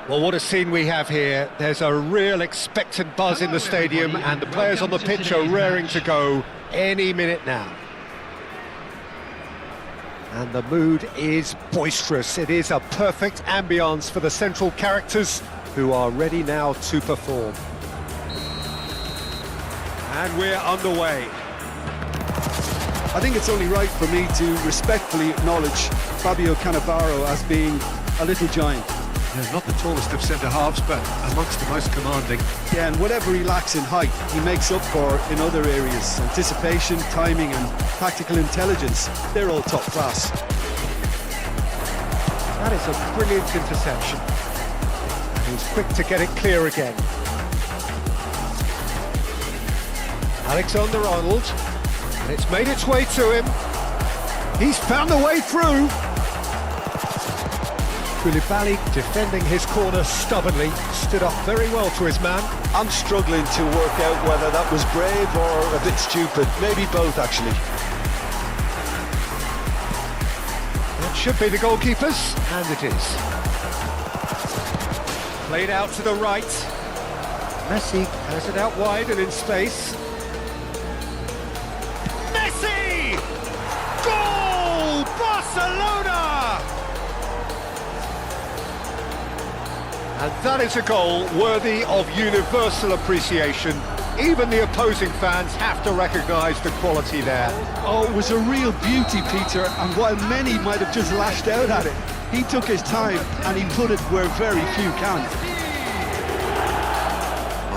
Well, what a scene we have here. There's a real expectant buzz in the stadium, and the players on the pitch are raring to go any minute now. And the mood is boisterous. It is a perfect ambience for the central characters who are ready now to perform. And we're underway. I think it's only right for me to respectfully acknowledge Fabio Cannavaro as being a little giant. Yeah, not the tallest of centre-halves, but amongst the most commanding. Yeah, and whatever he lacks in height, he makes up for in other areas. Anticipation, timing and tactical intelligence, they're all top class. That is a brilliant interception. And he's quick to get it clear again. Alexander-Arnold, and it's made its way to him. He's found the way through. Koulibaly defending his corner stubbornly, stood up very well to his man. I'm struggling to work out whether that was brave or a bit stupid. Maybe both, actually. That should be the goalkeepers, and it is. Played out to the right. Messi has it out wide and in space. Messi! Goal! Barcelona! And that is a goal worthy of universal appreciation. Even the opposing fans have to recognise the quality there. Oh, it was a real beauty, Peter, and while many might have just lashed out at it, he took his time and he put it where very few can.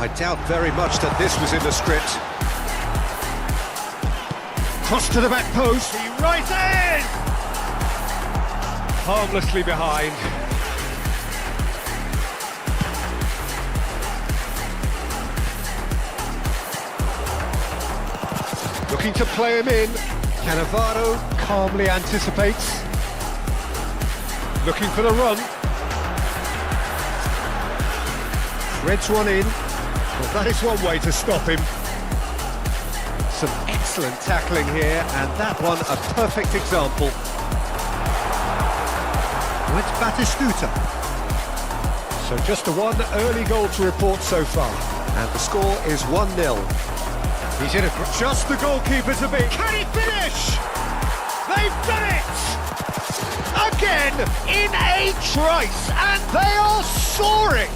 I doubt very much that this was in the script. Cross to the back post. He rises! Harmlessly behind. Looking to play him in. Cannavaro calmly anticipates. Looking for the run. Threads one in. Well, that is one way to stop him. Some excellent tackling here, and that one a perfect example. With Batistuta. So just the one early goal to report so far. And the score is 1-0. He's in a... Just the goalkeeper to beat. Can he finish? They've done it! Again, in a trice, and they are soaring!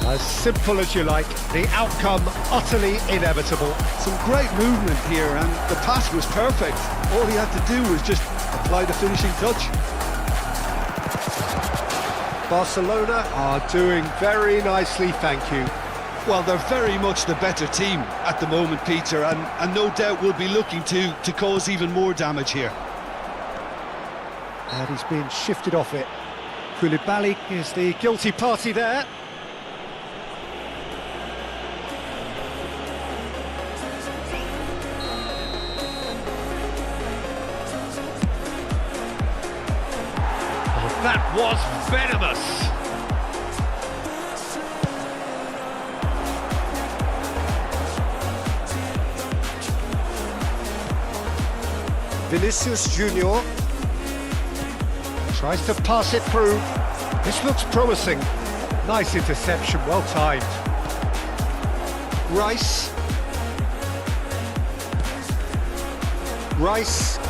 As simple as you like, the outcome utterly inevitable. Some great movement here, and the pass was perfect. All he had to do was just apply the finishing touch. Barcelona are doing very nicely, thank you. Well, they're very much the better team at the moment, Peter, and no doubt will be looking to cause even more damage here. And he's been shifted off it. Koulibaly is the guilty party there. Oh, that was venomous. Vinicius Junior tries to pass it through. This looks promising. Nice interception, well timed. Rice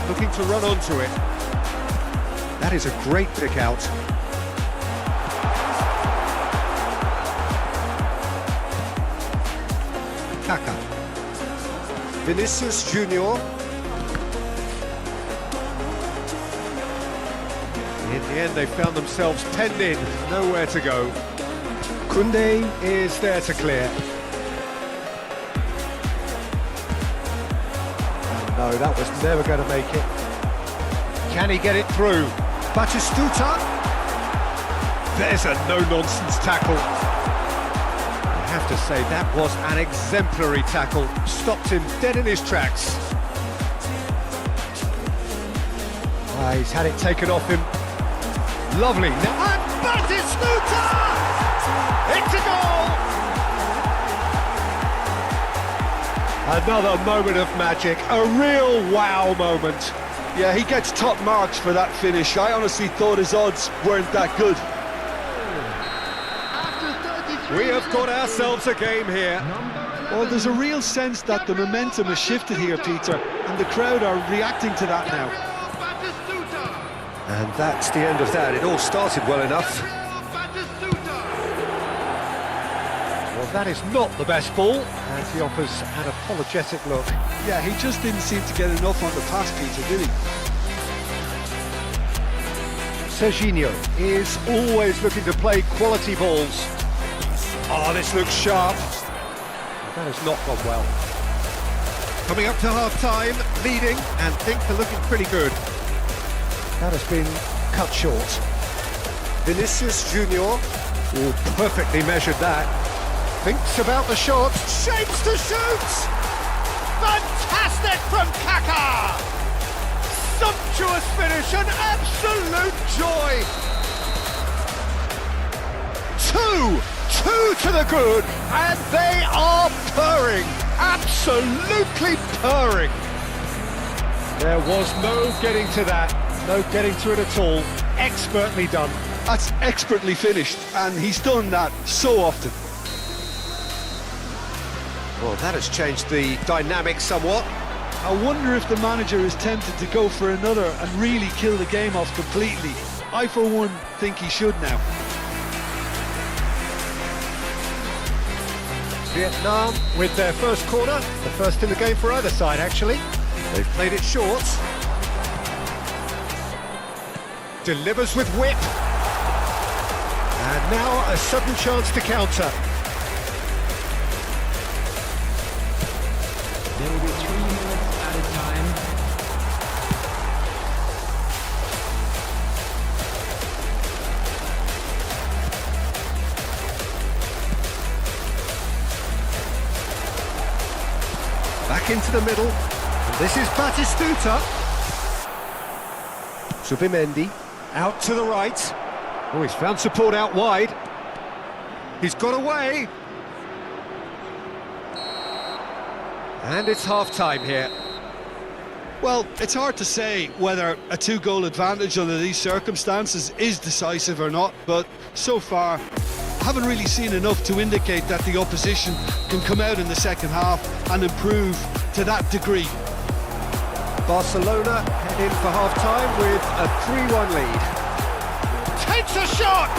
looking to run onto it. That is a great pick out. Kaka. Vinicius Junior. In the end, they found themselves penned in, nowhere to go. Koundé is there to clear. Oh no, that was never going to make it. Can he get it through? Batistuta. There's a no-nonsense tackle. I have to say, that was an exemplary tackle. Stopped him dead in his tracks. He's had it taken off him. Lovely. Now, and Batistuta! It's a goal! Another moment of magic, a real wow moment. Yeah, he gets top marks for that finish. I honestly thought his odds weren't that good. We have got ourselves a game here. Well, there's a real sense that the momentum has shifted here, Peter, and the crowd are reacting to that now. And that's the end of that. It all started well enough. Well, that is not the best ball, and he offers an apologetic look. Yeah, he just didn't seem to get enough on the pass, Peter, did he? Serginho is always looking to play quality balls. Oh, this looks sharp. That has not gone well. Coming up to half-time, leading, and things are looking pretty good. That has been cut short. Vinicius Junior, perfectly measured that. Thinks about the shot, shapes to shoot! Fantastic from Kaka! Sumptuous finish, an absolute joy! Two to the good, and they are purring, absolutely purring. There was no getting to that. No getting to it at all. Expertly done. That's expertly finished, and he's done that so often. Well, that has changed the dynamic somewhat. I wonder if the manager is tempted to go for another and really kill the game off completely. I, for one, think he should now. Vietnam with their first corner. The first in the game for either side, actually. They've played it short. Delivers with whip. And now a sudden chance to counter. There will be 3 minutes at a time. Back into the middle. And this is Batistuta. Subimendi. Out to the right. Oh, he's found support out wide. He's got away. And it's half-time here. Well, it's hard to say whether a 2-goal advantage under these circumstances is decisive or not, but so far, I haven't really seen enough to indicate that the opposition can come out in the second half and improve to that degree. Barcelona head in for half-time with a 3-1 lead. Takes a shot!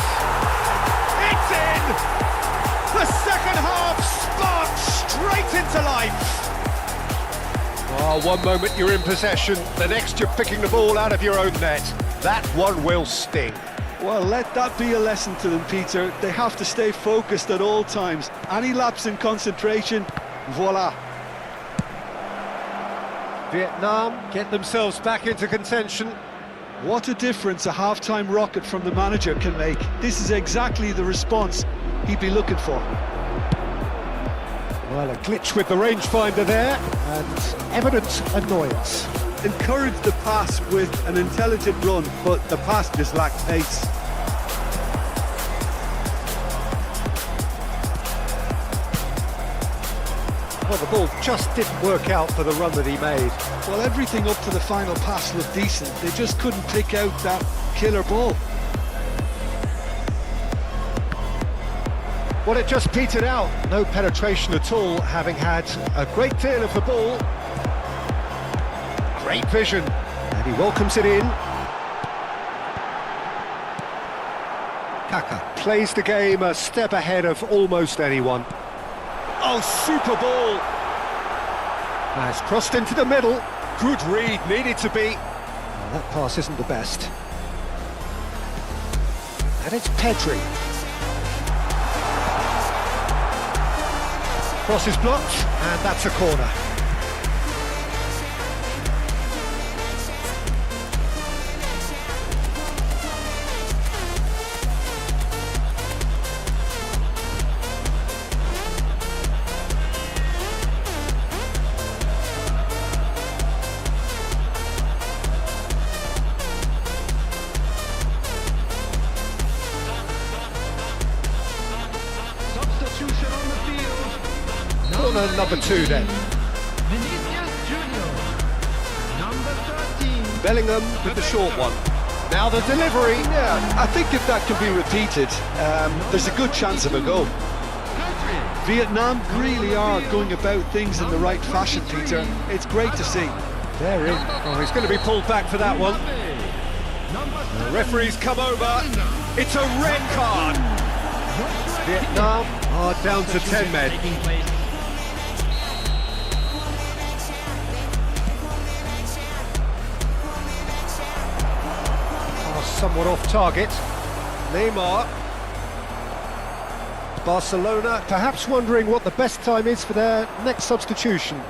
It's in! The second half sparks straight into life. Oh, one moment you're in possession, the next you're picking the ball out of your own net. That one will sting. Well, let that be a lesson to them, Peter. They have to stay focused at all times. Any lapse in concentration, voila. Vietnam get themselves back into contention. What a difference a half-time rocket from the manager can make. This is exactly the response he'd be looking for. Well, a glitch with the rangefinder there, and evident annoyance. Encourage the pass with an intelligent run, but the pass just lacked pace. Well, the ball just didn't work out for the run that he made. Well, everything up to the final pass looked decent. They just couldn't pick out that killer ball. Well, it just petered out. No penetration at all, having had a great deal of the ball. Great vision, and he welcomes it in. Kaka plays the game a step ahead of almost anyone. Oh, super ball! Has crossed into the middle. Good read, needed to be. Well, that pass isn't the best. And it's Pedri. Cross is blocked, and that's a corner. Substitution on the field. Corner number 2 then. Vinicius Junior. Number 13. Bellingham with the short one. Now the delivery. Yeah, I think if that can be repeated, there's a good chance of a goal. Vietnam really are going about things in the right fashion, Peter. It's great to see. They're in. Oh, he's going to be pulled back for that one. The referee's come over. It's a red card. Vietnam are down to 10 men. Somewhat off target. Neymar. Barcelona perhaps wondering what the best time is for their next substitution.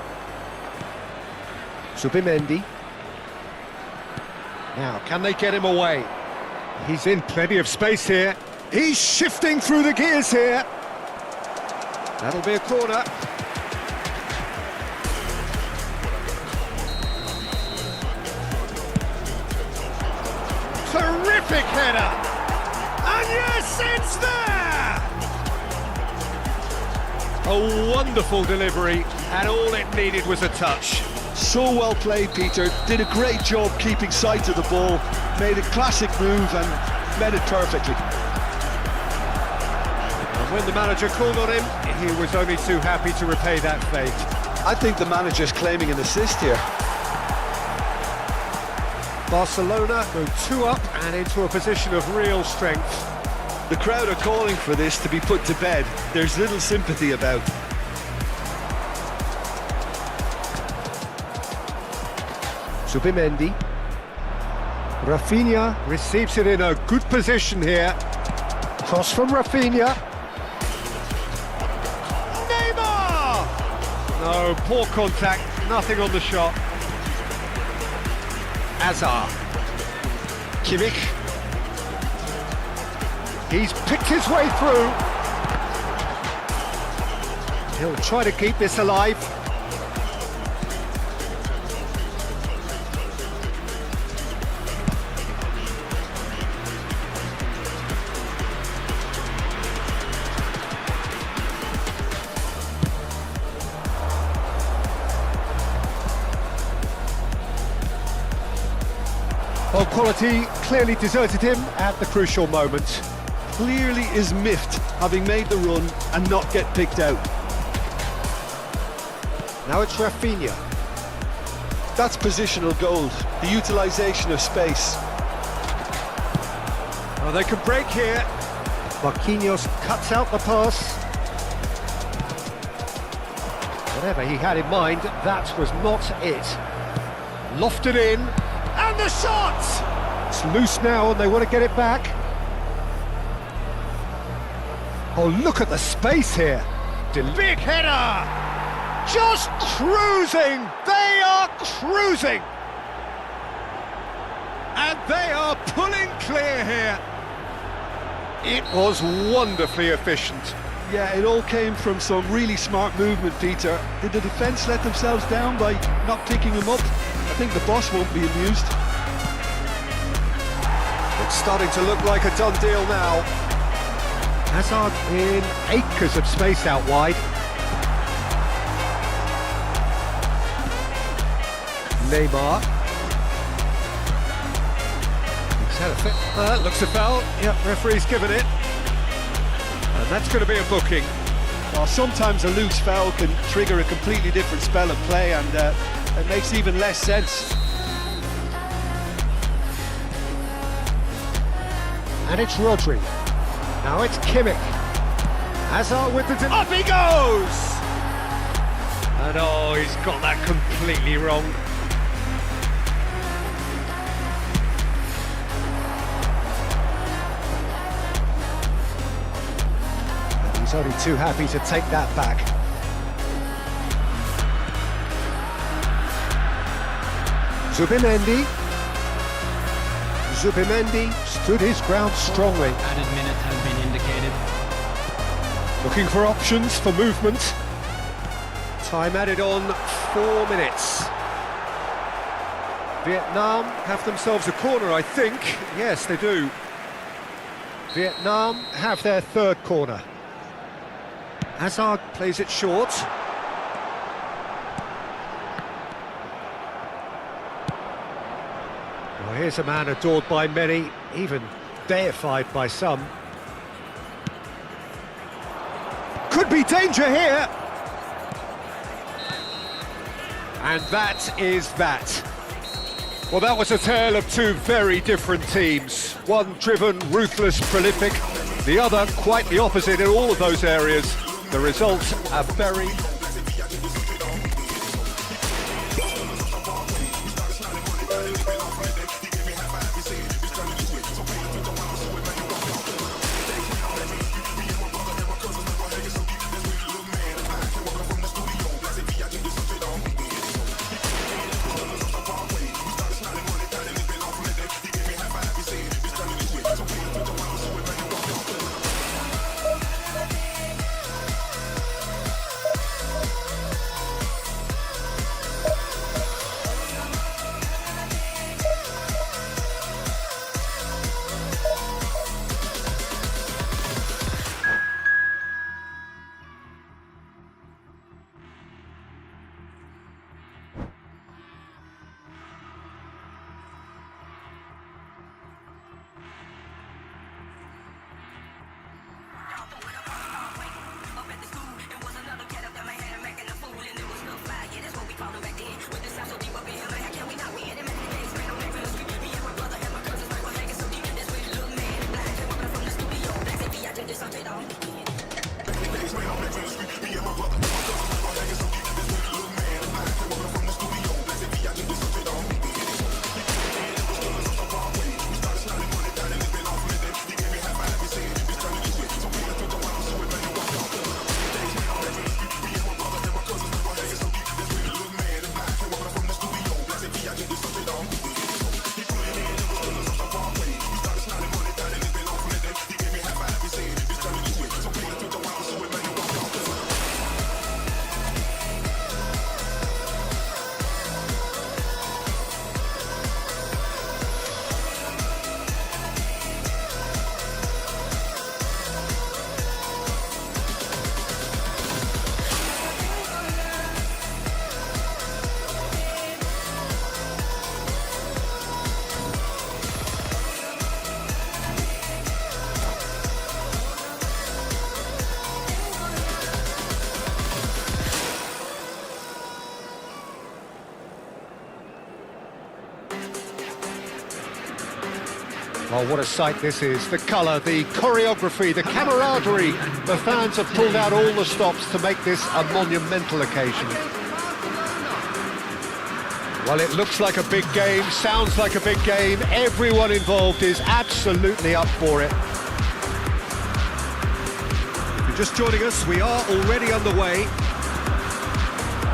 Zubimendi. Now, can they get him away? He's in plenty of space here. He's shifting through the gears here. That'll be a corner. Terrific header! And yes, it's there! A wonderful delivery, and all it needed was a touch. So well played, Peter. Did a great job keeping sight of the ball, made a classic move and met it perfectly. And when the manager called on him, he was only too happy to repay that fate. I think the manager's claiming an assist here. Barcelona go 2 up and into a position of real strength. The crowd are calling for this to be put to bed. There's little sympathy about. Zubimendi. Rafinha receives it in a good position here. Cross from Rafinha. Neymar! No, poor contact, nothing on the shot. Azar. Kimmich. He's picked his way through. He'll try to keep this alive. Well, quality clearly deserted him at the crucial moment. Clearly is miffed, having made the run and not get picked out. Now it's Rafinha. That's positional gold, the utilisation of space. Oh, they can break here. Marquinhos cuts out the pass. Whatever he had in mind, that was not it. Lofted in. And the shot! It's loose now and they want to get it back. Oh, look at the space here. Big header! Just cruising! They are cruising! And They are pulling clear here. It was wonderfully efficient. Yeah, it all came from some really smart movement, Peter. Did the defence let themselves down by not picking him up? I think the boss won't be amused. It's starting to look like a done deal now. Hazard in acres of space out wide. Neymar. He's had a fit. That looks a foul. Yep, referee's given it. And that's going to be a booking. Well, sometimes a loose foul can trigger a completely different spell of play, and it makes even less sense. And it's Rodri. Now it's Kimmich. Hazard with the... Up he goes! And oh, he's got that completely wrong. And he's only too happy to take that back. Zubimendi stood his ground strongly. Added minute has been indicated. Looking for options for movement. Time added on 4 minutes. Vietnam have themselves a corner, I think. Yes, they do. Vietnam have their third corner. Hazard plays it short. Well, here's a man adored by many, even deified by some. Could be danger here. And that is that. Well, that was a tale of two very different teams. One driven, ruthless, prolific. The other quite the opposite in all of those areas. The result, a very... Well, what a sight this is. The colour, the choreography, the camaraderie. The fans have pulled out all the stops to make this a monumental occasion. Well, it looks like a big game, sounds like a big game. Everyone involved is absolutely up for it. If you're just joining us, we are already underway.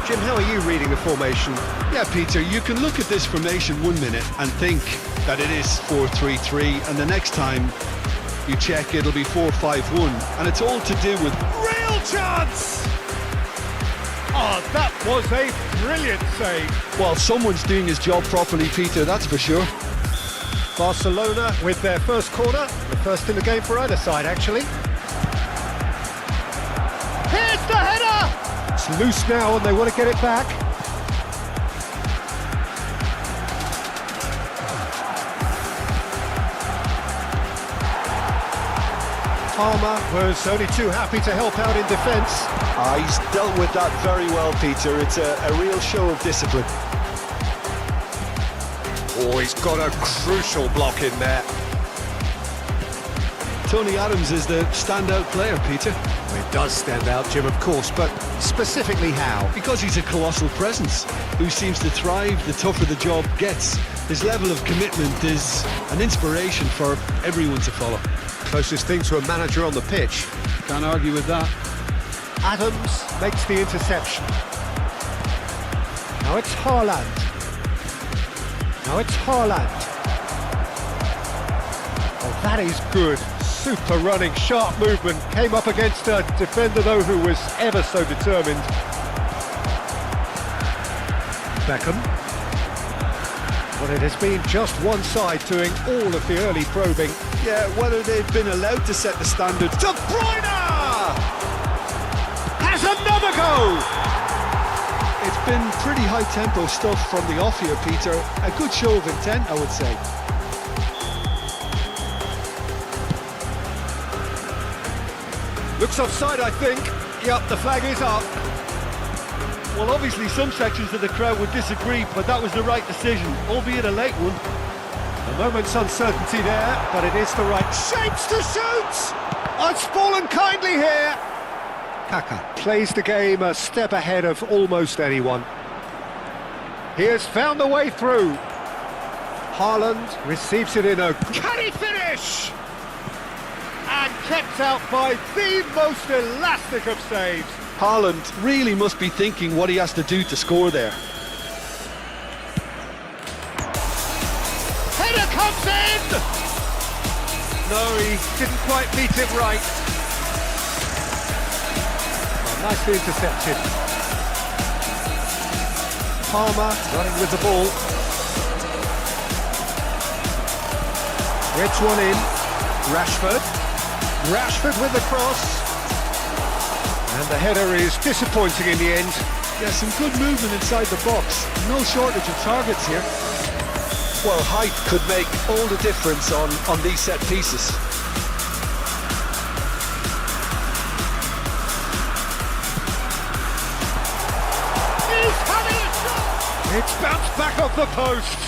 Jim, how are you reading the formation? Yeah, Peter, you can look at this formation 1 minute and think that it is 4-3-3, and the next time you check it'll be 4-5-1, and it's all to do with... Real chance! Oh, that was a brilliant save. Well, someone's doing his job properly, Peter, that's for sure. Barcelona with their first corner, the first in the game for either side, actually. Here's the header! It's loose now and they want to get it back. Palmer was only too happy to help out in defence. He's dealt with that very well, Peter. It's a real show of discipline. Oh, he's got a crucial block in there. Tony Adams is the standout player, Peter. Well, he does stand out, Jim, of course, but specifically how? Because he's a colossal presence who seems to thrive the tougher the job gets. His level of commitment is an inspiration for everyone to follow. Closest thing to a manager on the pitch. Can't argue with that. Adams makes the interception. Now it's Haaland. Now it's Haaland. Oh, that is good. Super running, sharp movement. Came up against a defender, though, who was ever so determined. Beckham. Well, it has been just one side doing all of the early probing. Yeah, whether they've been allowed to set the standard. De Bruyne! Has another go! It's been pretty high-tempo stuff from the off here, Peter. A good show of intent, I would say. Looks offside, I think. Yep, the flag is up. Well, obviously some sections of the crowd would disagree, but that was the right decision, albeit a late one. A moment's uncertainty there, but it is the right shapes to shoot! Oh, it's fallen kindly here! Kaka plays the game a step ahead of almost anyone. He has found the way through. Haaland receives it in a... Can he finish? And kept out by the most elastic of saves. Haaland really must be thinking what he has to do to score there. Header comes in! No, he didn't quite beat it right. Well, nicely intercepted. Palmer running with the ball. Gets one in. Rashford with the cross. And the header is disappointing in the end. Yeah, some good movement inside the box. No shortage of targets here. Well, height could make all the difference on these set pieces. He's having a shot! It's bounced back off the post.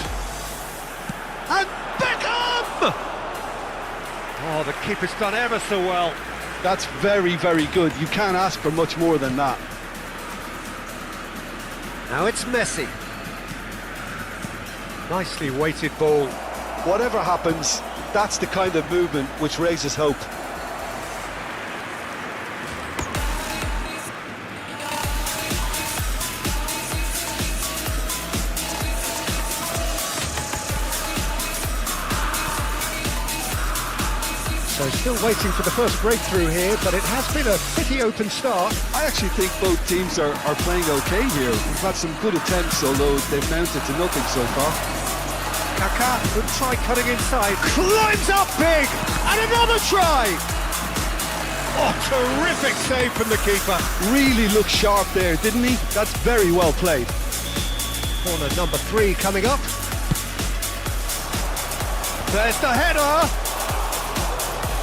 And Beckham! Oh, the keeper's done ever so well. That's very, very good. You can't ask for much more than that. Now it's Messi. Nicely weighted ball. Whatever happens, that's the kind of movement which raises hope. So still waiting for the first breakthrough here, but it has been a pretty open start. I actually think both teams are playing okay here. We've had some good attempts, although they've mounted to nothing so far. Kaka would try cutting inside. Climbs up big! And another try! Oh, terrific save from the keeper. Really looked sharp there, didn't he? That's very well played. Corner number 3 coming up. There's the header!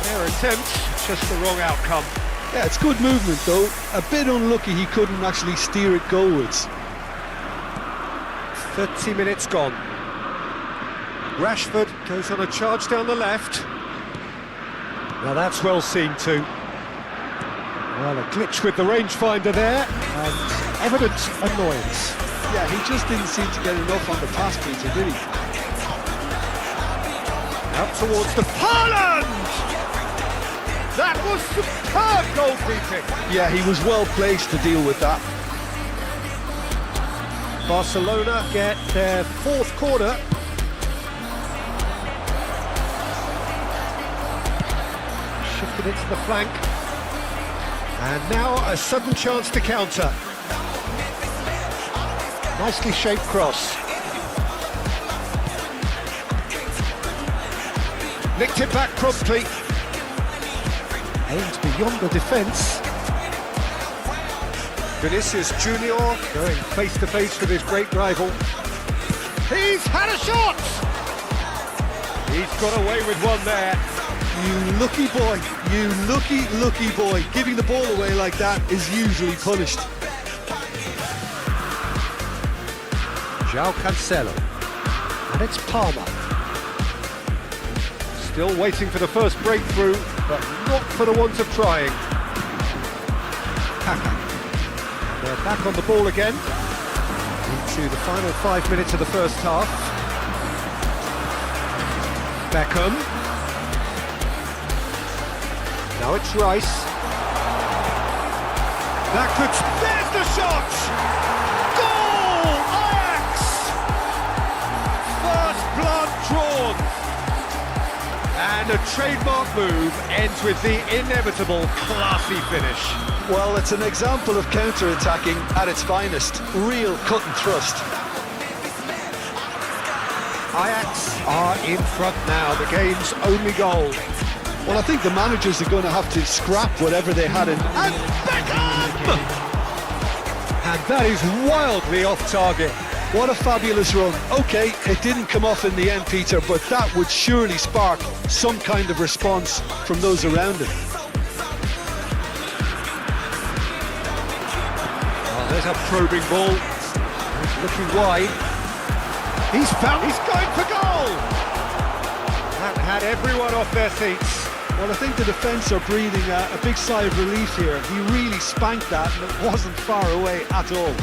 Their attempt, just the wrong outcome. Yeah, it's good movement though. A bit unlucky he couldn't actually steer it goalwards. 30 minutes gone. Rashford goes on a charge down the left. Now that's well seen too. Well, a glitch with the rangefinder there, and evident annoyance. Yeah, he just didn't seem to get enough on the pass, Peter, did he? Out towards the Haaland! That was superb goalkeeping. Yeah, he was well placed to deal with that. Barcelona get their fourth corner. Shifted into the flank. And now a sudden chance to counter. Nicely shaped cross. Nicked it back promptly. Aimed beyond the defence. Vinicius Junior going face to face with his great rival. He's had a shot! He's got away with one there. You lucky boy, you lucky boy. Giving the ball away like that is usually punished. João Cancelo. And it's Palmer. Still waiting for the first breakthrough, but not for the want of trying. Kaka. They're back on the ball again. Into the final 5 minutes of the first half. Beckham. Now it's Rice. That could... There's the shot! Goal! Ajax! First blood drawn. And a trademark move ends with the inevitable classy finish. Well, it's an example of counter-attacking at its finest. Real cut and thrust. Ajax are in front now, the game's only goal. Well, I think the managers are going to have to scrap whatever they had in... And Beckham! And that is wildly off target. What a fabulous run. OK, it didn't come off in the end, Peter, but that would surely spark some kind of response from those around him. Oh, there's a probing ball. He's looking wide. He's going for goal! That had everyone off their seats. Well, I think the defence are breathing a big sigh of relief here. He really spanked that and it wasn't far away at all.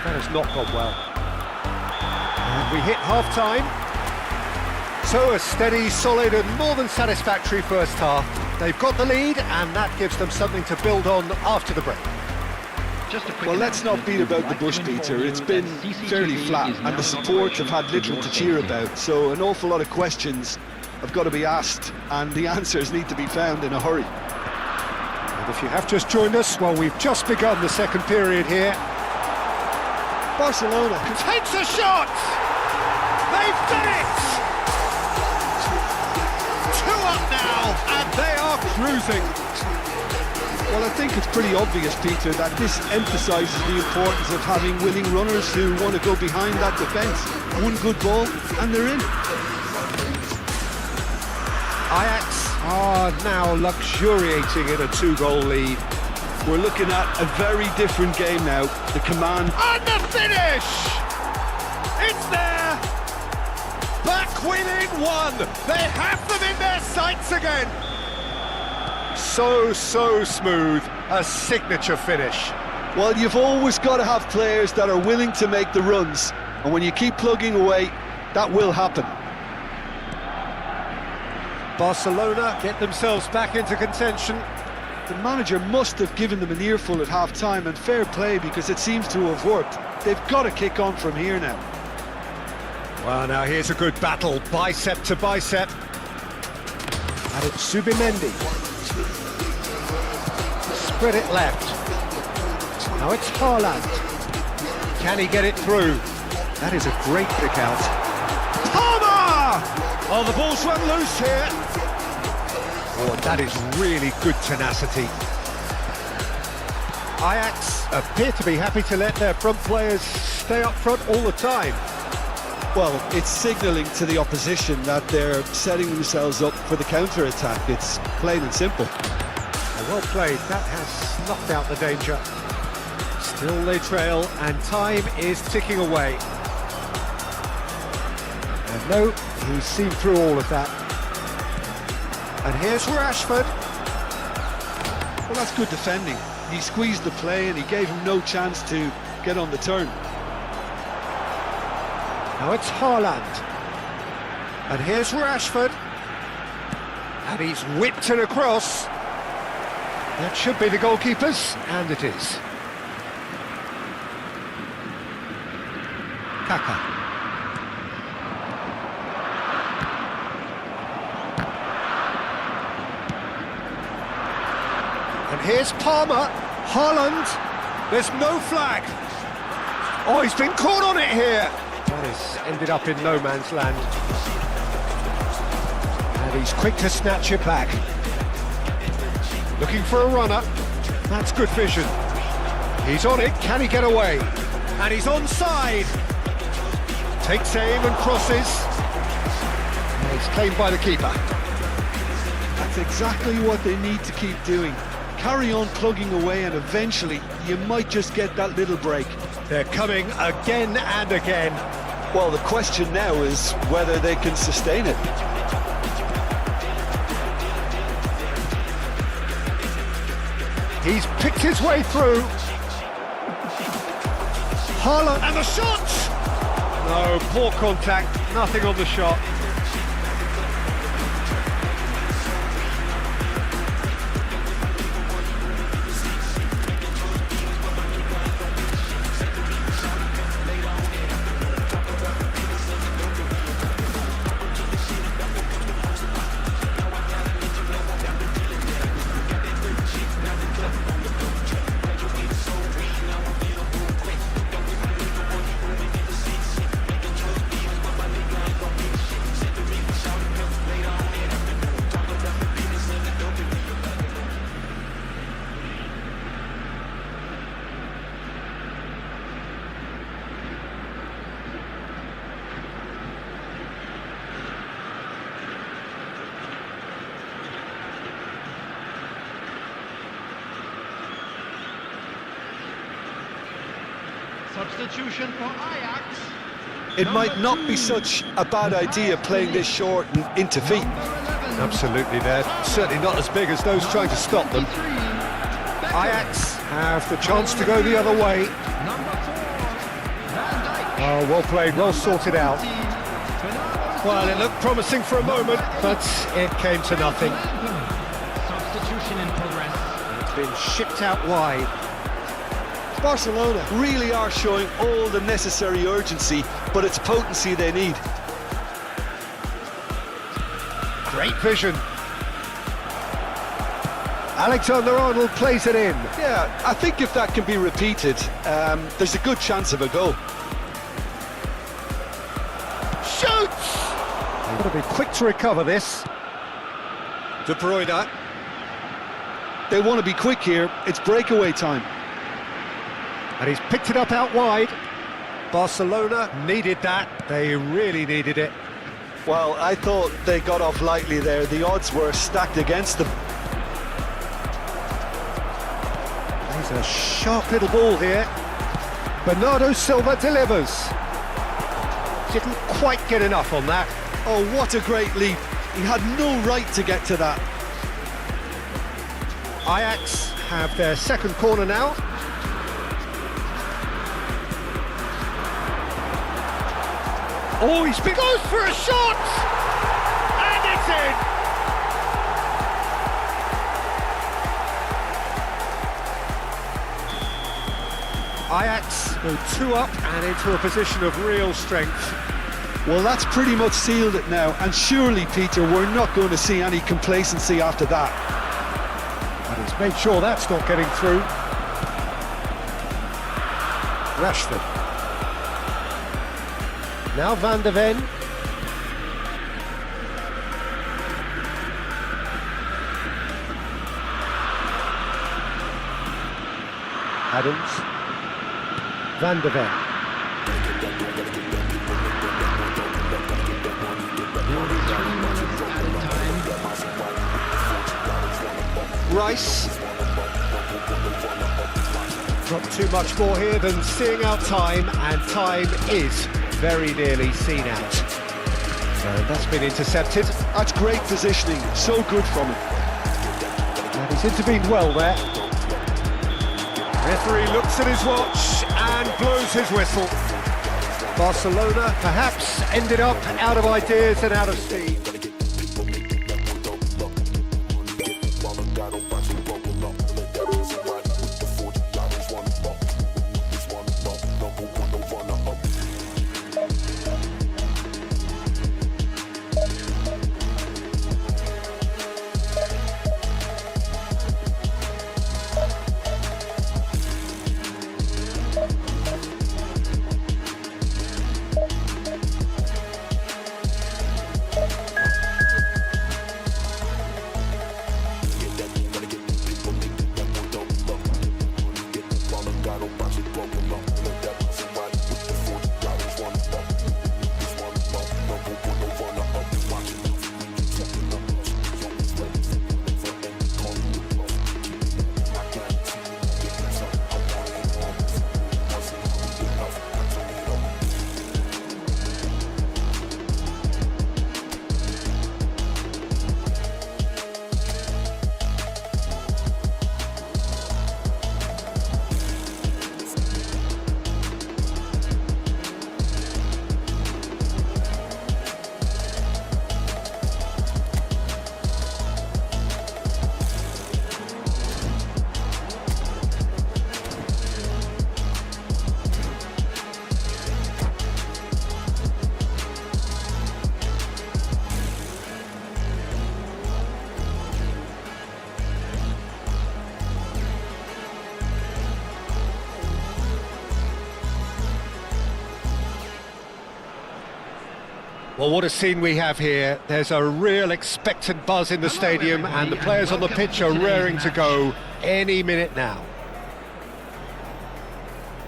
That has not gone well. And we hit half-time. So a steady, solid and more than satisfactory first half. They've got the lead and that gives them something to build on after the break. Well, let's not beat about the bush, Peter. It's been fairly flat and the support have had little to cheer about. So an awful lot of questions have got to be asked and the answers need to be found in a hurry. And if you have just joined us, well, we've just begun the second period here. Barcelona Takes a shot! They've done it! 2 up now, and they are cruising. Well, I think it's pretty obvious, Peter, that this emphasises the importance of having willing runners who want to go behind that defence. One good ball, and they're in. Ajax are now luxuriating in a 2-goal lead. We're looking at a very different game now. The command... And the finish! It's there! Back within 1! They have them in their sights again! So smooth, a signature finish. Well, you've always got to have players that are willing to make the runs, and when you keep plugging away, that will happen. Barcelona get themselves back into contention. The manager must have given them an earful at half-time, and fair play because it seems to have worked. They've got to kick on from here now. Well, now here's a good battle, bicep to bicep. And it's Subimendi. Spread it left. Now it's Haaland. Can he get it through? That is a great pick out. Palmer! Oh, the ball's run loose here. Oh, that is really good tenacity. Ajax appear to be happy to let their front players stay up front all the time. Well, it's signalling to the opposition that they're setting themselves up for the counter-attack. It's plain and simple. Well played, that has knocked out the danger. Still they trail, and time is ticking away. And no, he's seen through all of that. And here's Rashford. Well, that's good defending. He squeezed the play and he gave him no chance to get on the turn. Now it's Haaland. And here's Rashford. And he's whipped it across. That should be the goalkeeper's, and it is. Kaka. And here's Palmer. Haaland. There's no flag. Oh, he's been caught on it here. That has ended up in no man's land. And he's quick to snatch it back. Looking for a runner. That's good vision. He's on it. Can he get away? And he's onside. Takes aim and crosses. And it's claimed by the keeper. That's exactly what they need to keep doing. Carry on plugging away, and eventually you might just get that little break. They're coming again and again. Well, the question now is whether they can sustain it. He's picked his way through. Haaland, and the shot! No, poor contact, nothing on the shot. Substitution for Ajax. It might not be such a bad idea playing this short and into feet. Absolutely, they're certainly not as big as those trying to stop them. Ajax have the chance to go the other way. Oh, well played, well sorted out. Well, it looked promising for a moment, but it came to nothing. Substitution in progress. It's been shipped out wide. Barcelona really are showing all the necessary urgency, but it's potency they need. Great vision. Alexander-Arnold plays it in. Yeah, I think if that can be repeated, there's a good chance of a goal. Shoots! They've got to be quick to recover this. De Bruyne. They want to be quick here. It's breakaway time. And he's picked it up out wide. Barcelona needed that. They really needed it. Well, I thought they got off lightly there. The odds were stacked against them. There's a sharp little ball here. Bernardo Silva delivers. Didn't quite get enough on that. Oh, what a great leap. He had no right to get to that. Ajax have their second corner now. Oh, he goes for a shot! And it's in! Ajax go 2 up and into a position of real strength. Well, that's pretty much sealed it now, and surely, Peter, we're not going to see any complacency after that. And he's made sure that's not getting through. Rashford. Now Van de Ven. Adams. Van de Ven. Rice. Not too much more here than seeing out time, and time is very nearly seen out. And that's been intercepted. That's great positioning, so good from him. And he's intervened well there. Referee looks at his watch and blows his whistle. Barcelona perhaps ended up out of ideas and out of steam. Well, what a scene we have here. There's a real expectant buzz in the stadium, and the players on the pitch are raring to go any minute now.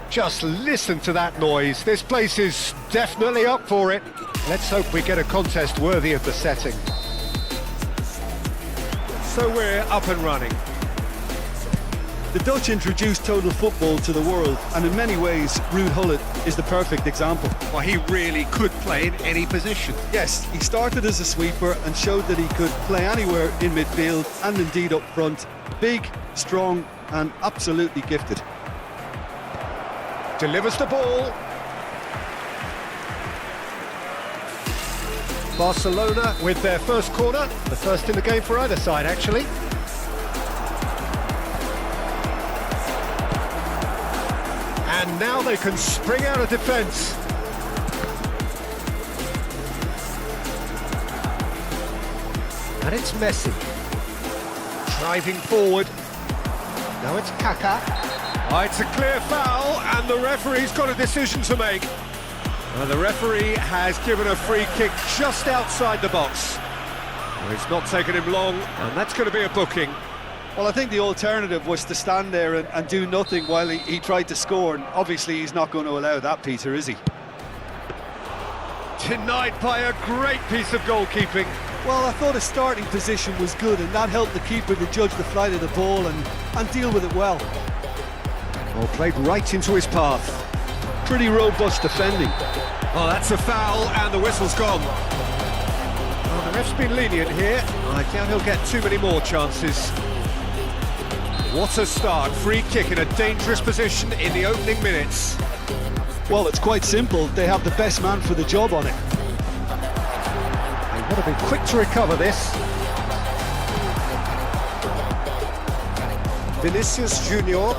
Just listen to that noise. This place is definitely up for it. Let's hope we get a contest worthy of the setting. So we're up and running. The Dutch introduced total football to the world, and in many ways, Ruud Gullit is the perfect example. Well, he really could play in any position. Yes, he started as a sweeper and showed that he could play anywhere in midfield and indeed up front. Big, strong, and absolutely gifted. Delivers the ball. Barcelona with their first corner, the first in the game for either side, actually. And now they can spring out of defence. And it's Messi. Driving forward. Now it's Kaká. Oh, it's a clear foul, and the referee's got a decision to make. And the referee has given a free kick just outside the box. Well, it's not taken him long, and that's going to be a booking. Well, I think the alternative was to stand there and do nothing while he tried to score, and obviously he's not going to allow that, Peter, is he? Denied by a great piece of goalkeeping. Well, I thought his starting position was good, and that helped the keeper to judge the flight of the ball and deal with it well. Well, played right into his path. Pretty robust defending. Oh, that's a foul, and the whistle's gone. Well, the ref's been lenient here. I doubt he'll get too many more chances. What a start. Free kick in a dangerous position in the opening minutes. Well, it's quite simple. They have the best man for the job on it. They want to be quick to recover this. Vinicius Junior.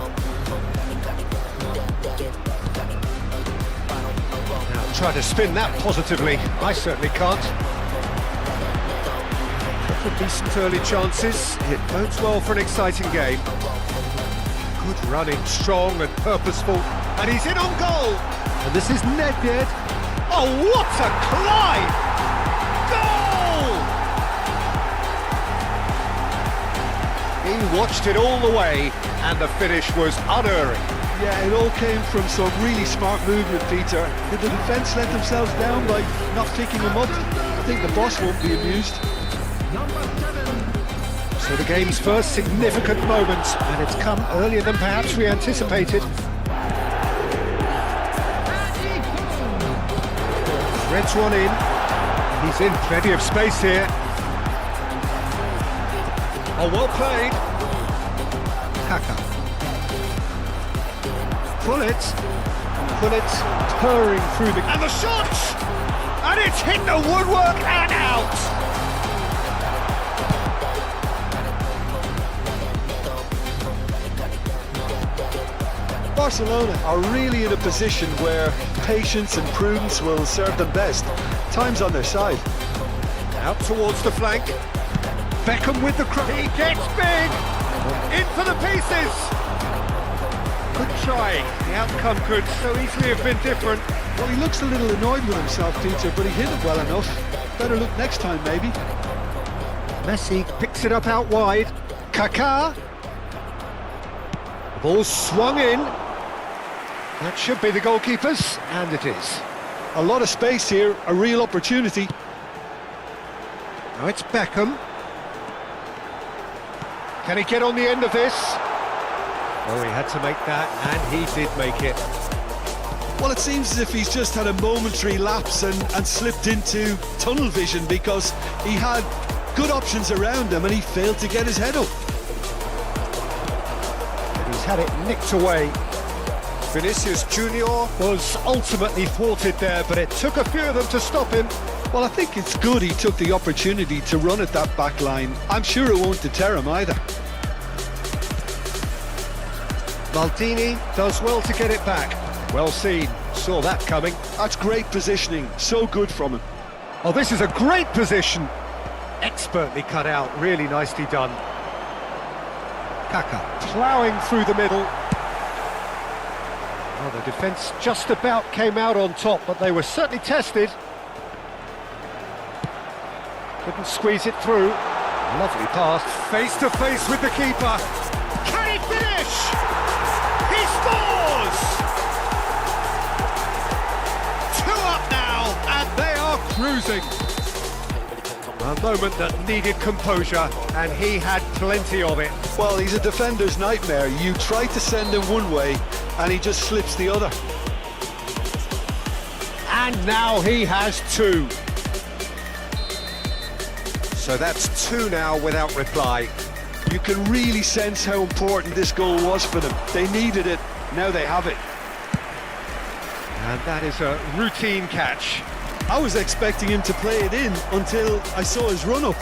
Now try to spin that positively. I certainly can't. Couple of decent early chances. It bodes well for an exciting game. Good running, strong and purposeful. And he's in on goal. And this is Nedved. Oh, what a climb! Goal! He watched it all the way, and the finish was unerring. Yeah, it all came from some really smart movement, Peter. Did the defence let themselves down by not picking him up? I think the boss won't be amused. So the game's first significant moment, and it's come earlier than perhaps we anticipated. Threads one in. He's in plenty of space here. Oh, well played. Kaká. Pullet purring through the... And the shot! And it's hit the woodwork and out! Barcelona are really in a position where patience and prudence will serve them best. Time's on their side. Out towards the flank. Beckham with the cross. He gets big! In for the pieces! Good try. The outcome could so easily have been different. Well, he looks a little annoyed with himself, Peter, but he hit it well enough. Better look next time, maybe. Messi picks it up out wide. Kaká. The ball swung in. That should be the goalkeepers, and it is. A lot of space here, a real opportunity. Now it's Beckham. Can he get on the end of this? Oh, he had to make that, and he did make it. Well, it seems as if he's just had a momentary lapse and slipped into tunnel vision, because he had good options around him and he failed to get his head up. And he's had it nicked away. Vinicius Junior was ultimately thwarted there, but it took a few of them to stop him. Well, I think it's good he took the opportunity to run at that back line. I'm sure it won't deter him either. Maldini does well to get it back. Well seen, saw that coming. That's great positioning, so good from him. Oh, this is a great position. Expertly cut out, really nicely done. Kaká ploughing through the middle. Oh, the defence just about came out on top, but they were certainly tested. Couldn't squeeze it through. Lovely pass. Face to face with the keeper. Can he finish? He scores! 2 up now, and they are cruising. A moment that needed composure, and he had plenty of it. Well, he's a defender's nightmare. You try to send him one way, and he just slips the other. And now he has 2. So that's 2 now without reply. You can really sense how important this goal was for them. They needed it, now they have it. And that is a routine catch. I was expecting him to play it in until I saw his run-up.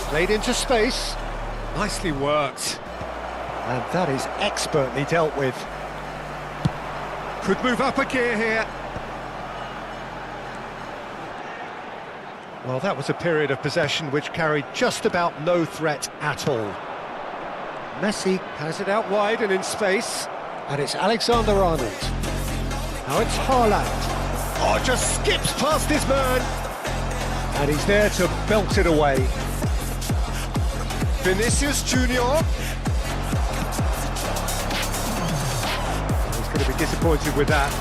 Played into space. Nicely worked. And that is expertly dealt with. Could move up a gear here. Well, that was a period of possession which carried just about no threat at all. Messi has it out wide and in space. And it's Alexander-Arnold. Now it's Haaland. Oh, just skips past his man. And he's there to belt it away. Vinicius Junior. He's going to be disappointed with that.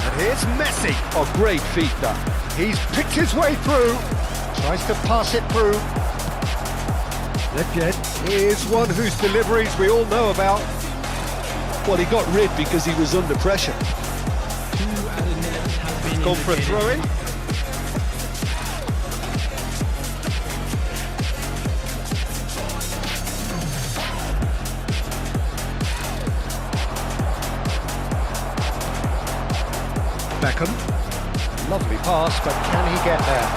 And here's Messi. Oh, great feat, that. He's picked his way through. Tries to pass it through. Again, here's one whose deliveries we all know about. Well, he got rid because he was under pressure. 2 added minutes have been Gone for a indicated. throw-in. Beckham. Lovely pass, but can he get there?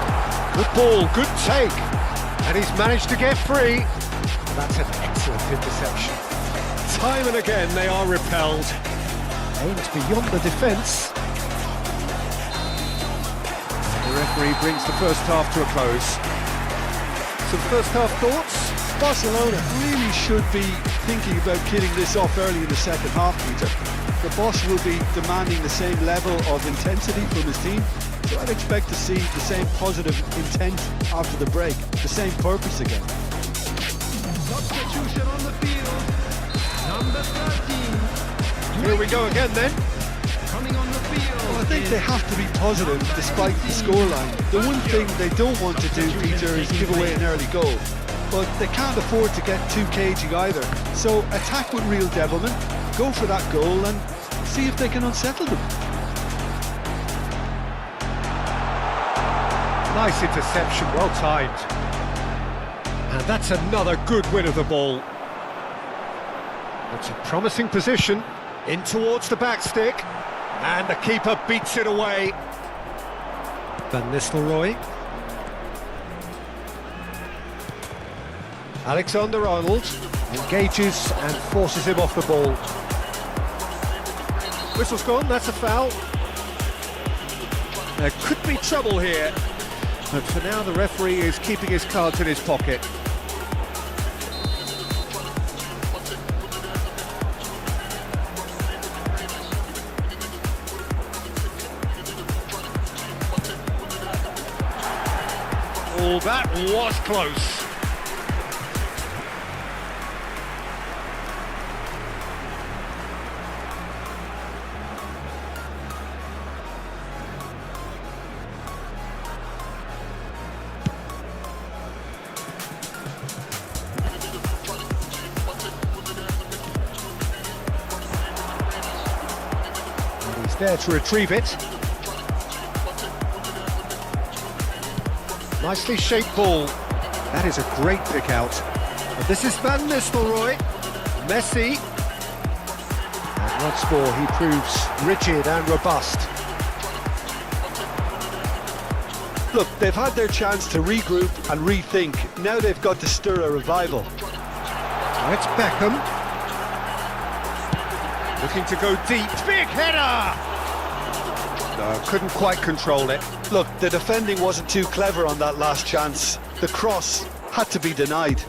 Good ball, good take. And he's managed to get free. That's an excellent interception. Time and again they are repelled. Aims beyond the defence. The referee brings the first half to a close. Some first half thoughts? Barcelona really should be thinking about killing this off early in the second half, Peter. The boss will be demanding the same level of intensity from his team, so I'd expect to see the same positive intent after the break, the same purpose again. Substitution on the field. Number 13. Here we go again then. Coming on the field. Well, I think they have to be positive despite the scoreline. The one thing they don't want to do, Peter, is give away an early goal. But they can't afford to get too cagey either. So attack with real devilment, go for that goal and see if they can unsettle them. Nice interception, well timed. And that's another good win of the ball. It's a promising position, in towards the back stick, and the keeper beats it away. Van Nistelrooy. Alexander-Arnold engages and forces him off the ball. Whistle's gone, that's a foul. There could be trouble here, but for now the referee is keeping his cards in his pocket. Oh, that was close. And he's there to retrieve it. Nicely shaped ball. That is a great pick out. And this is Van Nistelrooy. Messi. And once more he proves rigid and robust. Look, they've had their chance to regroup and rethink. Now they've got to stir a revival. Now it's Beckham. Looking to go deep. Big header! No, couldn't quite control it. Look, the defending wasn't too clever on that last chance. The cross had to be denied.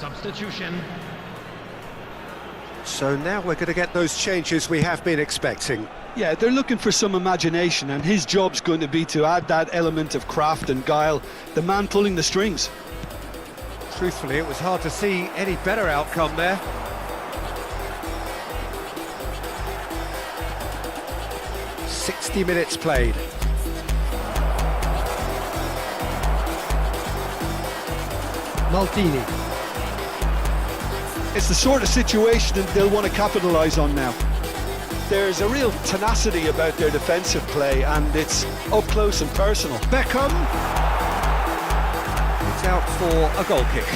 Substitution. So now we're going to get those changes we have been expecting. Yeah, they're looking for some imagination, and his job's going to be to add that element of craft and guile, the man pulling the strings. Truthfully, it was hard to see any better outcome there. "60 minutes played. Maldini. It's the sort of situation that they'll want to capitalise on now. There's a real tenacity about their defensive play, and it's up close and personal. Beckham. It's out for a goal kick.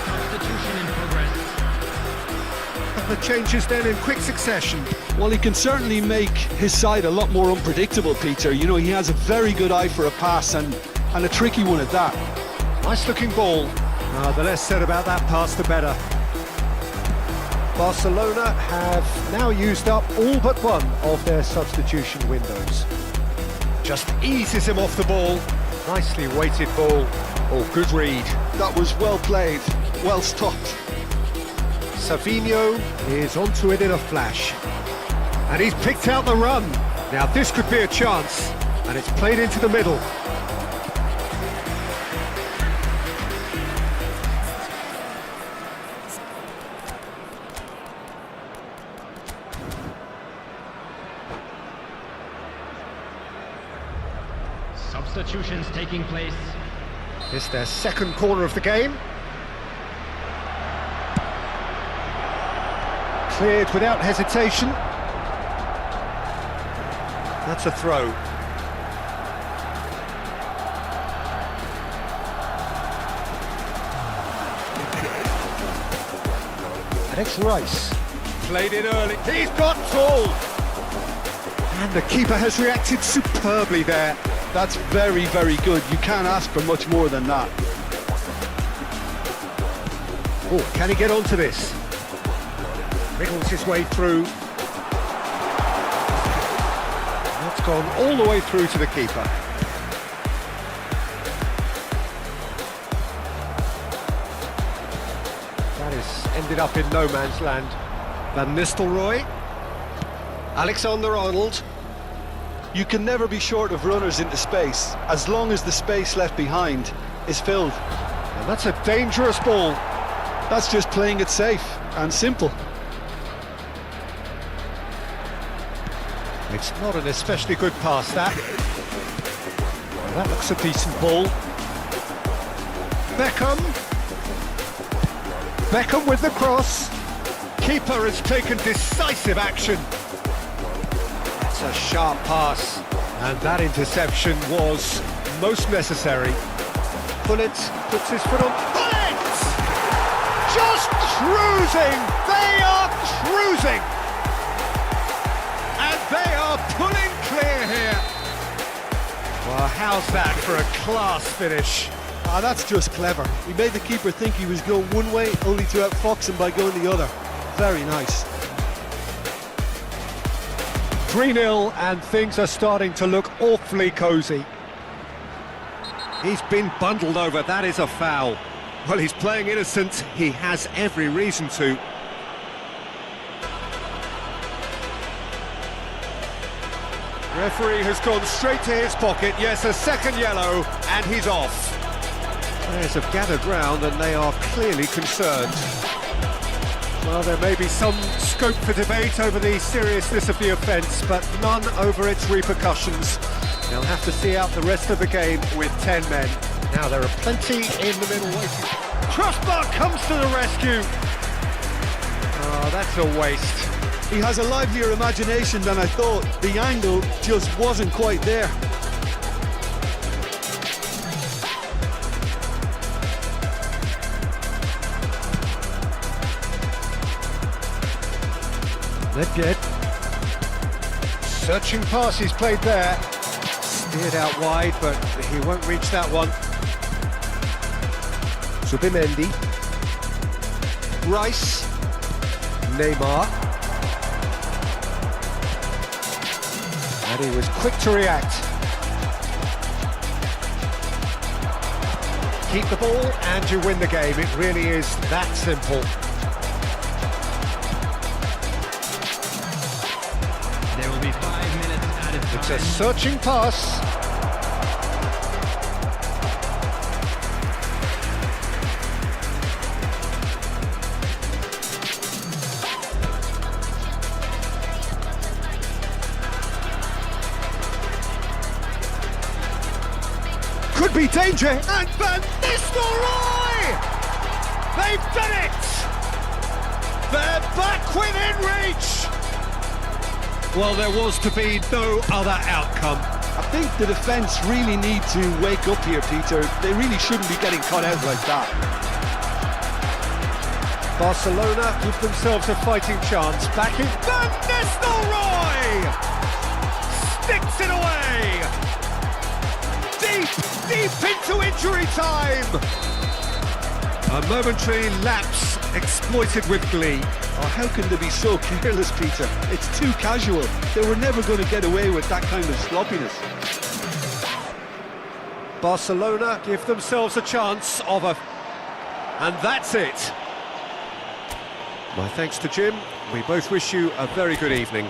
Substitution in progress. The changes then in quick succession. Well, he can certainly make his side a lot more unpredictable, Peter. You know, he has a very good eye for a pass, and a tricky one at that. Nice looking ball. The less said about that pass, the better. Barcelona have now used up all but one of their substitution windows. Just eases him off the ball. Nicely weighted ball. Oh, good read. That was well played, well stopped. Savinho is onto it in a flash. And he's picked out the run. Now this could be a chance. And it's played into the middle. Substitutions taking place. It's their second corner of the game. Cleared without hesitation. That's a throw. And it's Rice. Played it early. He's got tall. And the keeper has reacted superbly there. That's very, very good. You can't ask for much more than that. Oh, can he get onto this? Wriggles his way through. That's gone all the way through to the keeper. That has ended up in no man's land. Van Nistelrooy. Alexander-Arnold. You can never be short of runners into space, as long as the space left behind is filled. And that's a dangerous ball. That's just playing it safe and simple. It's not an especially good pass, that. Well, that looks a decent ball. Beckham. Beckham with the cross. Keeper has taken decisive action. That's a sharp pass. And that interception was most necessary. Bullet puts his foot on. Bullet! Just cruising! They are cruising! And they are pulling clear here. Well, how's that for a class finish? That's just clever. He made the keeper think he was going one way, only to outfox him by going the other. Very nice. 3-0, and things are starting to look awfully cosy. He's been bundled over, that is a foul. Well, he's playing innocent, he has every reason to. Referee has gone straight to his pocket, yes, a second yellow, and he's off. Players have gathered round and they are clearly concerned. Well, there may be some scope for debate over the seriousness of the offence, but none over its repercussions. They'll have to see out the rest of the game with 10 men. Now, there are plenty in the middle waiting. Crossbar comes to the rescue. Oh, that's a waste. He has a livelier imagination than I thought. The angle just wasn't quite there. Nedved. Searching pass he's played there. Steered out wide, but he won't reach that one. Subimendi. Rice. Neymar. And he was quick to react. Keep the ball and you win the game. It really is that simple. There will be 5 minutes added time. It's a searching pass. Could be danger, and Van Nistelrooy! They've done it! They're back within reach! Well, there was to be no other outcome. I think the defence really need to wake up here, Peter. They really shouldn't be getting caught out like that. Barcelona give themselves a fighting chance. Back in Van Nistelrooy! Sticks it away! Deep into injury time! A momentary lapse exploited with glee. Oh, how can they be so careless, Peter? It's too casual. They were never going to get away with that kind of sloppiness. Barcelona give themselves a chance of a... And that's it. My thanks to Jim. We both wish you a very good evening.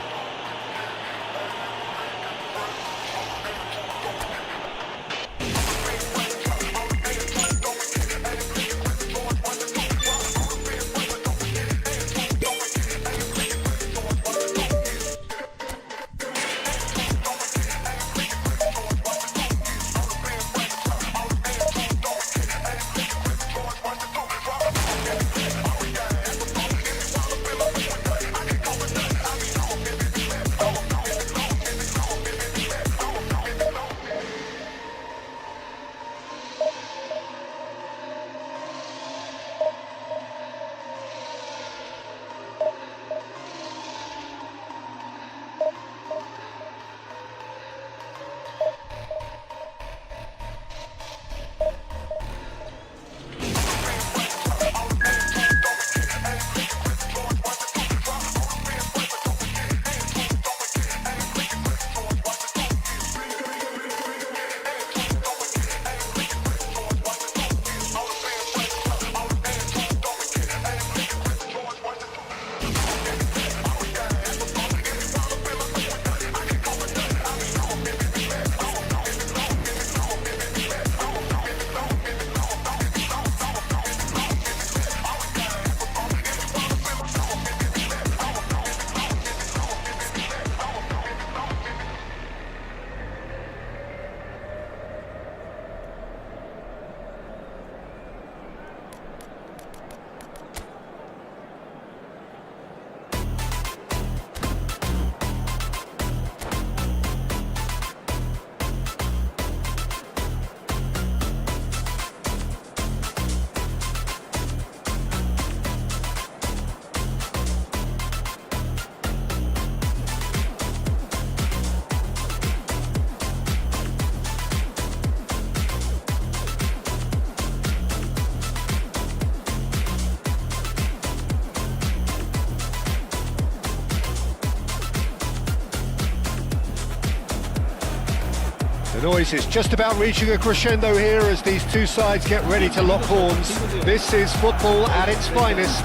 The noise is just about reaching a crescendo here as these two sides get ready to lock horns. This is football at its finest.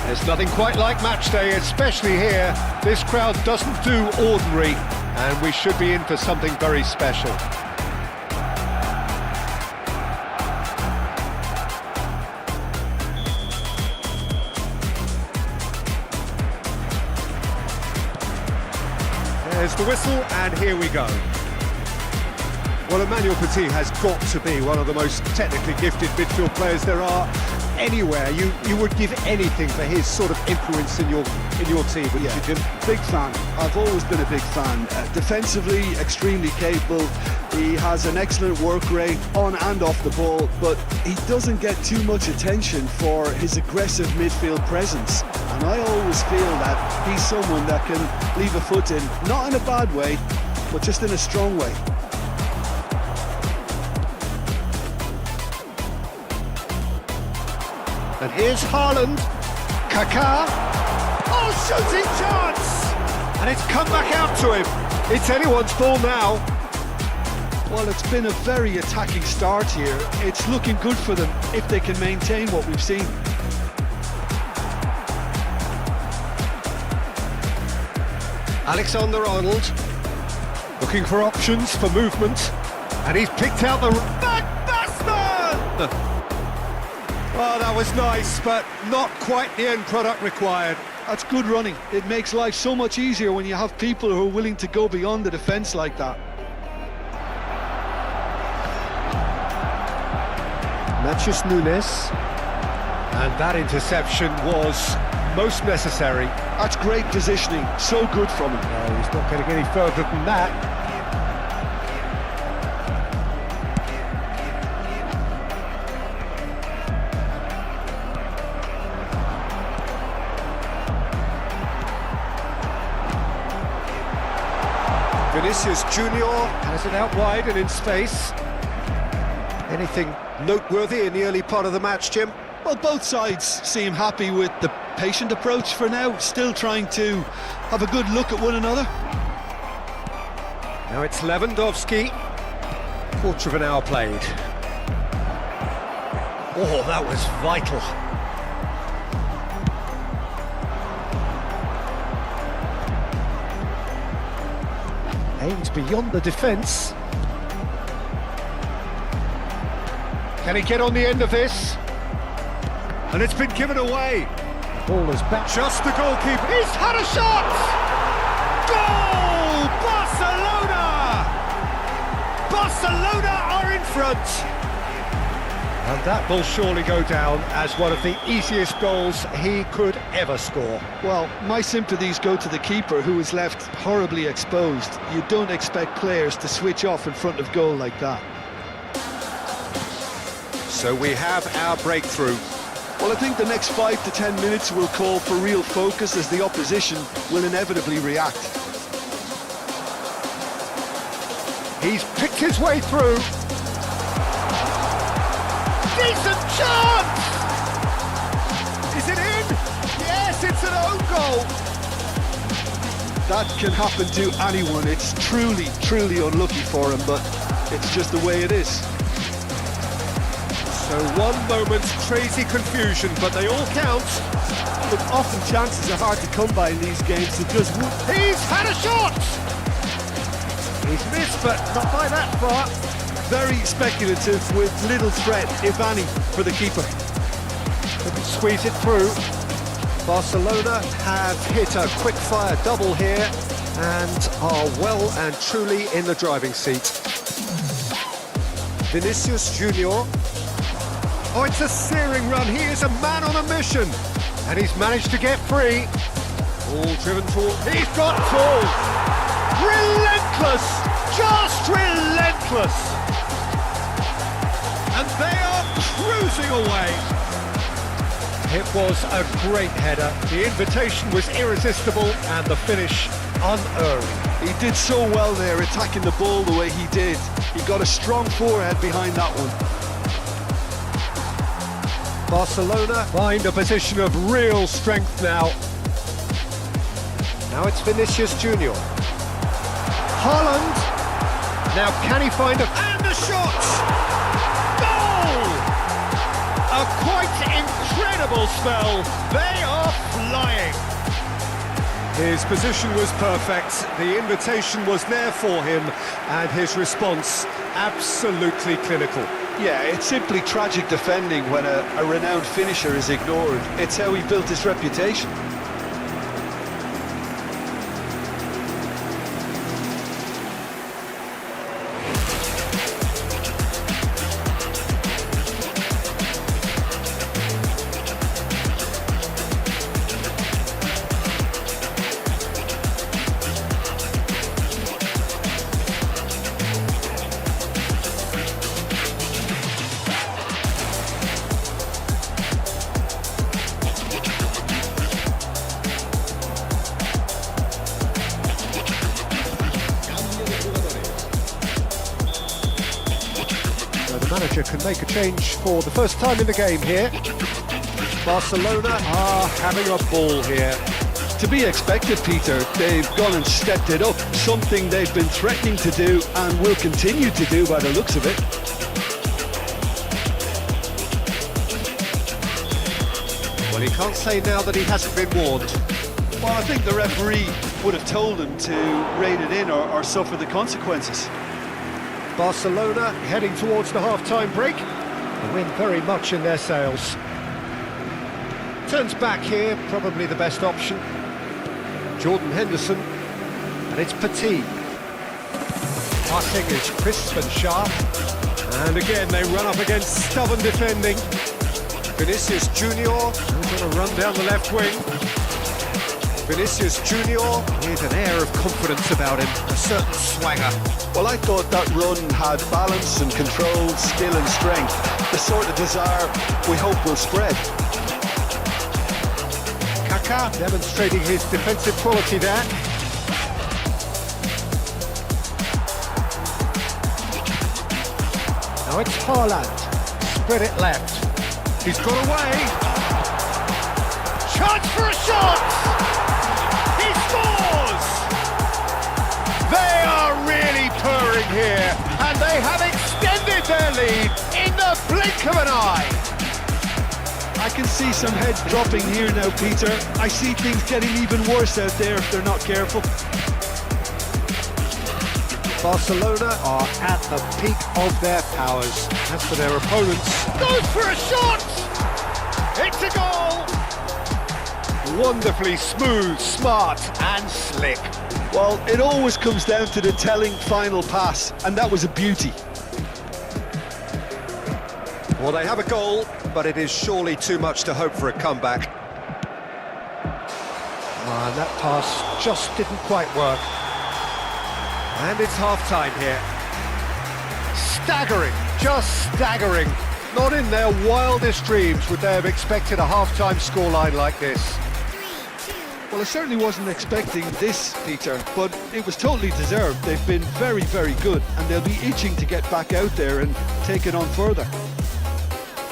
There's nothing quite like match day, especially here. This crowd doesn't do ordinary, and we should be in for something very special. There's the whistle, and here we go. Well, Emmanuel Petit has got to be one of the most technically gifted midfield players there are anywhere. You would give anything for his sort of influence in your team, wouldn't you, Jim? Big fan. I've always been a big fan. Defensively, extremely capable. He has an excellent work rate on and off the ball, but he doesn't get too much attention for his aggressive midfield presence. And I always feel that he's someone that can leave a foot in, not in a bad way, but just in a strong way. And here's Haaland, Kaká, oh, shooting chance! And it's come back out to him. It's anyone's ball now. Well, it's been a very attacking start here. It's looking good for them if they can maintain what we've seen. Alexander-Arnold looking for options for movement, and he's picked out the backbasman! Oh, that was nice, but not quite the end product required. That's good running. It makes life so much easier when you have people who are willing to go beyond the defence like that. Matthews Nunes, and that interception was most necessary. That's great positioning, so good from him. No, he's not getting any further than that. Vinicius Junior has it out wide and in space. Anything noteworthy in the early part of the match, Jim? Well, both sides seem happy with the patient approach for now, still trying to have a good look at one another. Now it's Lewandowski. Quarter of an hour played. Oh, that was vital. Aims beyond the defence. Can he get on the end of this? And it's been given away. The ball is back. Just the goalkeeper. He's had a shot! Goal! Barcelona! Barcelona are in front. And that will surely go down as one of the easiest goals he could ever score. Well, my sympathies go to the keeper, who is left horribly exposed. You don't expect players to switch off in front of goal like that. So we have our breakthrough. Well, I think the next 5 to 10 minutes will call for real focus, as the opposition will inevitably react. He's picked his way through. Decent chance! Is it in? Yes, it's an own goal. That can happen to anyone. It's truly, truly unlucky for him, but it's just the way it is. So one moment's crazy confusion, but they all count. Look, often chances are hard to come by in these games, so just... He's had a shot! He's missed, but not by that far. Very speculative, with little threat, if any, for the keeper. Couldn't squeeze it through. Barcelona have hit a quick-fire double here and are well and truly in the driving seat. Vinicius Junior. Oh, it's a searing run. He is a man on a mission. And he's managed to get free. All driven toward... He's got tools! Relentless! Just relentless! And they are cruising away. It was a great header. The invitation was irresistible and the finish unerring. He did so well there, attacking the ball the way he did. He got a strong forehead behind that one. Barcelona find a position of real strength now. Now it's Vinicius Junior. Haaland. Now can he find a... And the shot! Goal! A quite incredible spell. They are flying. His position was perfect. The invitation was there for him, and his response absolutely clinical. Yeah, it's simply tragic defending when a renowned finisher is ignored. It's how he built his reputation. The manager can make a change for the first time in the game here. Barcelona are having a ball here. To be expected, Peter. They've gone and stepped it up, something they've been threatening to do and will continue to do by the looks of it. Well, he can't say now that he hasn't been warned. Well, I think the referee would have told him to rein it in or suffer the consequences. Barcelona heading towards the half-time break. The wind very much in their sails. Turns back here, probably the best option. Jordan Henderson, and it's Petit. Passing is crisp and sharp. And again, they run up against stubborn defending. Vinicius Junior, who's on a run down the left wing. Vinicius Junior with an air of confidence about him, a certain swagger. Well, I thought that run had balance and control, skill and strength. The sort of desire we hope will spread. Kaká demonstrating his defensive quality there. Now it's Haaland, spread it left. He's got away. Chance for a shot! He scores! They are really purring here, and they have extended their lead in the blink of an eye. I can see some heads dropping here now, Peter. I see things getting even worse out there if they're not careful. Barcelona are at the peak of their powers. As for their opponents, goes for a shot! It's a goal! Wonderfully smooth, smart and slick. Well, it always comes down to the telling final pass, and that was a beauty. Well, they have a goal, but it is surely too much to hope for a comeback. And that pass just didn't quite work. And it's half-time here. Staggering, just staggering. Not in their wildest dreams would they have expected a half-time scoreline like this. Well, I certainly wasn't expecting this, Peter, but it was totally deserved. They've been very, very good, and they'll be itching to get back out there and take it on further.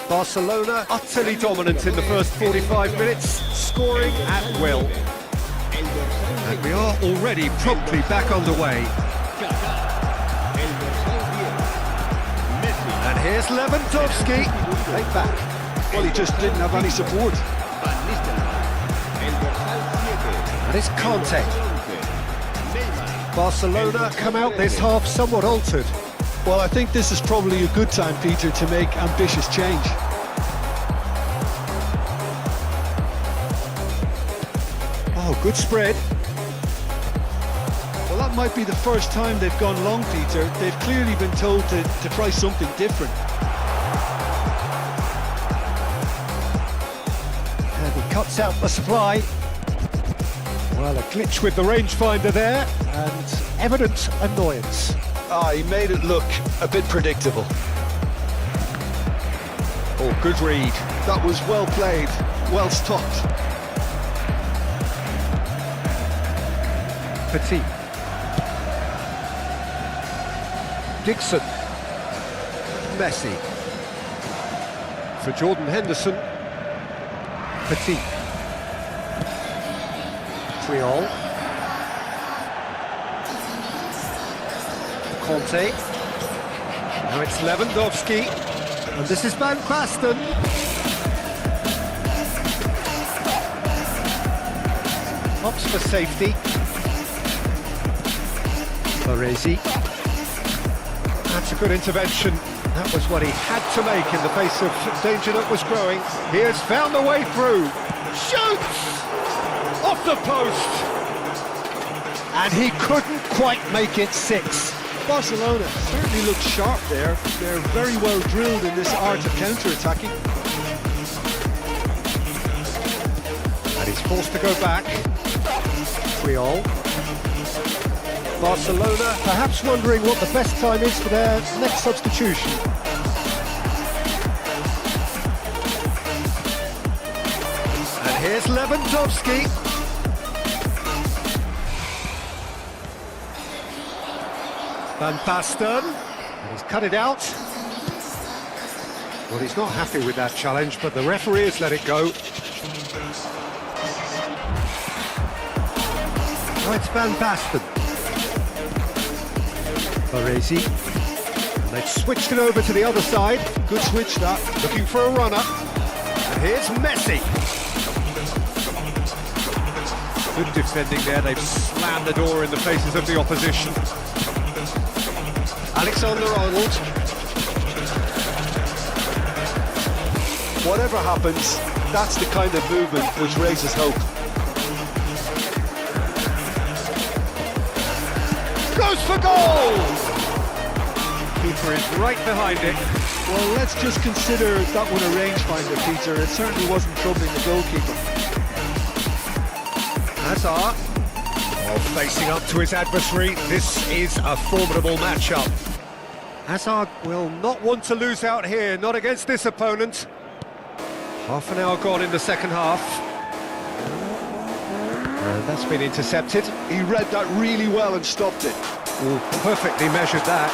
Barcelona utterly dominant in the first 45 minutes, scoring at will. And we are already promptly back underway. And here's Lewandowski, right back. Well, he just didn't have any support. And it's Conte. Barcelona come out this half somewhat altered. Well, I think this is probably a good time, Peter, to make ambitious change. Oh, good spread. Well, that might be the first time they've gone long, Peter. They've clearly been told to try something different. And he cuts out the supply. Well, a glitch with the rangefinder there, and evident annoyance. He made it look a bit predictable. Oh, good read. That was well played, well stopped. Petit. Dixon. Messi. For Jordan Henderson. Petit. Triol. Conte. Now it's Lewandowski. And this is Van Basten. Hops for safety. Baresi. That's a good intervention. That was what he had to make in the face of danger that was growing. He has found a way through. Shoots! Off the post! And he couldn't quite make it 6. Barcelona certainly looks sharp there. They're very well drilled in this art of counter-attacking. And he's forced to go back. Triol. Barcelona perhaps wondering what the best time is for their next substitution. And here's Lewandowski. Van Basten. And he's cut it out. Well, he's not happy with that challenge, but the referee has let it go. Oh, it's Van Basten. Baresi. They've switched it over to the other side. Good switch that. Looking for a runner. And here's Messi. Good defending there. They've slammed the door in the faces of the opposition. Alexander-Arnold. Whatever happens, that's the kind of movement which raises hope. Goes for goal! Keeper is right behind it. Well, let's just consider that one a rangefinder, Peter. It certainly wasn't troubling the goalkeeper. Hazard. Well, facing up to his adversary, this is a formidable matchup. Hazard will not want to lose out here, not against this opponent. Half an hour gone in the second half. And that's been intercepted. He read that really well and stopped it. Oh, perfectly measured that.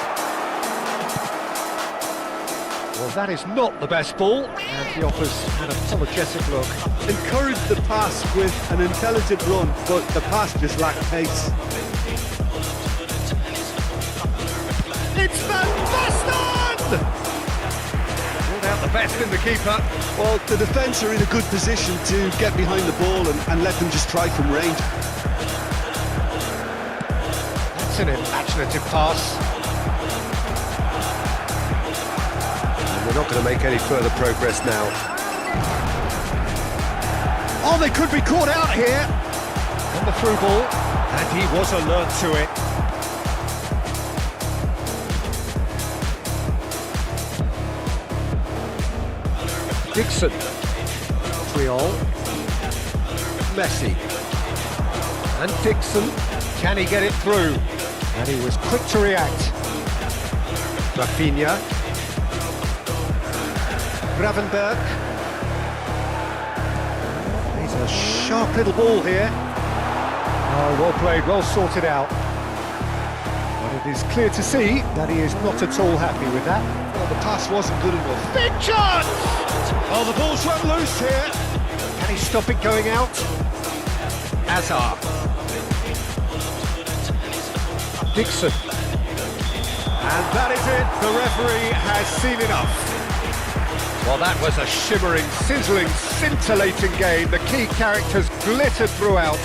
Well, that is not the best ball, and he offers an apologetic look. Encouraged the pass with an intelligent run, but the pass just lacked pace. It's Van Basten! Pulled out the best in the keeper. Well, the defence are in a good position to get behind the ball and let them just try from range. That's an imaginative pass. And we're not going to make any further progress now. Oh, they could be caught out here. On the through ball, and he was alert to it. Dixon. Triol. Messi. And Dixon. Can he get it through? And he was quick to react. Rafinha. Gravenberg. He's a sharp little ball here. Oh, well played, well sorted out. But it is clear to see that he is not at all happy with that. Well, the pass wasn't good enough. Big chance! Oh, the ball's run loose here. Can he stop it going out? Hazard. Dixon. And that is it. The referee has seen enough. Well, that was a shimmering, sizzling, scintillating game. The key characters glittered throughout.